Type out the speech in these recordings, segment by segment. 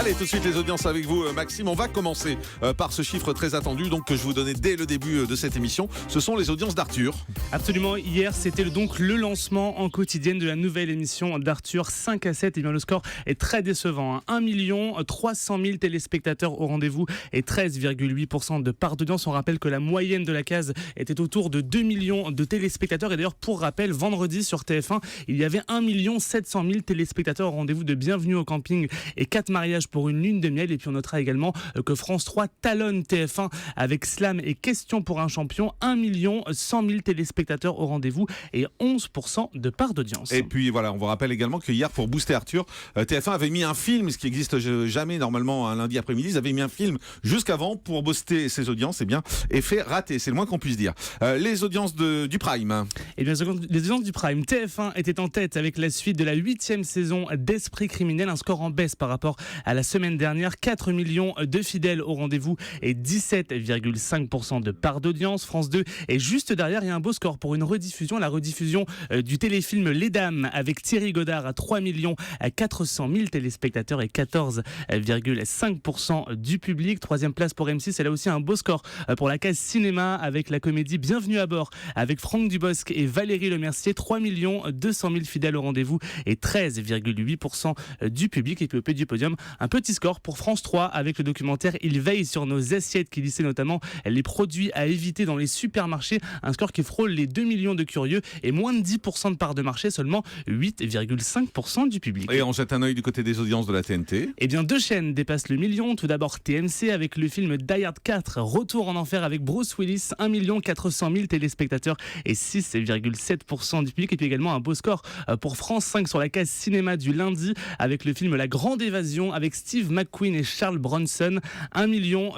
Allez, tout de suite les audiences avec vous, Maxime. On va commencer par ce chiffre très attendu donc, que je vous donnais dès le début de cette émission. Ce sont les audiences d'Arthur. Absolument, hier c'était donc le lancement en quotidienne de la nouvelle émission d'Arthur 5-7. Et bien le score est très décevant. 1 300 000 téléspectateurs au rendez-vous et 13,8% de part d'audience. On rappelle que la moyenne de la case était autour de 2 millions de téléspectateurs. Et d'ailleurs, pour rappel, vendredi sur TF1, il y avait 1 700 000 téléspectateurs au rendez-vous de Bienvenue au camping et 4 mariages pour une lune de miel. Et puis on notera également que France 3 talonne TF1 avec Slam et Question pour un champion. 1 100 000 téléspectateurs au rendez-vous et 11% de part d'audience. Et puis voilà, on vous rappelle également que hier, pour booster Arthur, TF1 avait mis un film, ce qui n'existe jamais normalement un lundi après-midi. Ils avaient mis un film jusqu'avant pour booster ses audiences. Eh bien, effet raté, c'est le moins qu'on puisse dire. Les audiences du Prime. Eh bien, les audiences du Prime, TF1 était en tête avec la suite de la 8e saison d'Esprit criminel, un score en baisse par rapport à la semaine dernière. 4 millions de fidèles au rendez-vous et 17,5% de part d'audience. France 2 est juste derrière. Il y a un beau score pour une rediffusion, la rediffusion du téléfilm Les Dames avec Thierry Godard à 3 400 000 téléspectateurs et 14,5% du public. Troisième place pour M6, c'est là aussi un beau score pour la case cinéma avec la comédie Bienvenue à bord avec Franck Dubosc et Valérie Lemercier. 3 200 000 fidèles au rendez-vous et 13,8% du public. Et puis au pied du podium, un petit score pour France 3 avec le documentaire Il veille sur nos assiettes qui listait notamment les produits à éviter dans les supermarchés. Un score qui frôle les 2 millions de curieux et moins de 10% de part de marché, seulement 8,5% du public. Et on jette un œil du côté des audiences de la TNT. Eh bien, 2 chaînes dépassent le million. Tout d'abord TMC avec le film Die Hard 4, Retour en enfer avec Bruce Willis, 1 400 000 téléspectateurs et 6,7% du public. Et puis également un beau score pour France 5 sur la case cinéma du lundi avec le film La Grande Évasion avec Steve McQueen et Charles Bronson. 1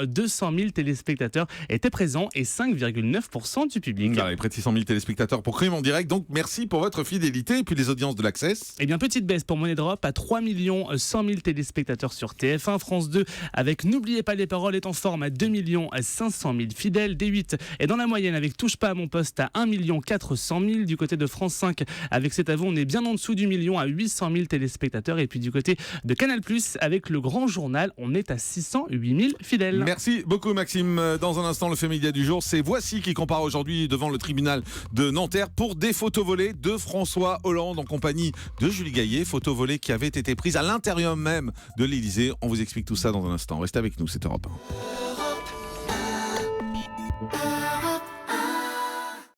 200 000 téléspectateurs étaient présents et 5,9% du public. Voilà, près de 600 000 téléspectateurs pour Crime en direct. Donc merci pour votre fidélité. Et puis les audiences de l'Access. Eh bien, petite baisse pour Money Drop à 3 100 000 téléspectateurs sur TF1. France 2 avec N'oubliez pas les paroles est en forme à 2 500 000 fidèles. D8 est dans la moyenne avec Touche pas à mon poste à 1 400 000. Du côté de France 5 avec C'est à vous, on est bien en dessous du million à 800 000 téléspectateurs. Et puis du côté de Canal+, avec Le Grand Journal, on est à 608 000 fidèles. Merci beaucoup Maxime. Dans un instant, le fait média du jour, c'est Voici qui compare aujourd'hui devant le tribunal de Nanterre pour des photos volées de François Hollande en compagnie de Julie Gaillet. Photos volées qui avaient été prises à l'intérieur même de l'Élysée. On vous explique tout ça dans un instant. Restez avec nous, c'est Europe 1.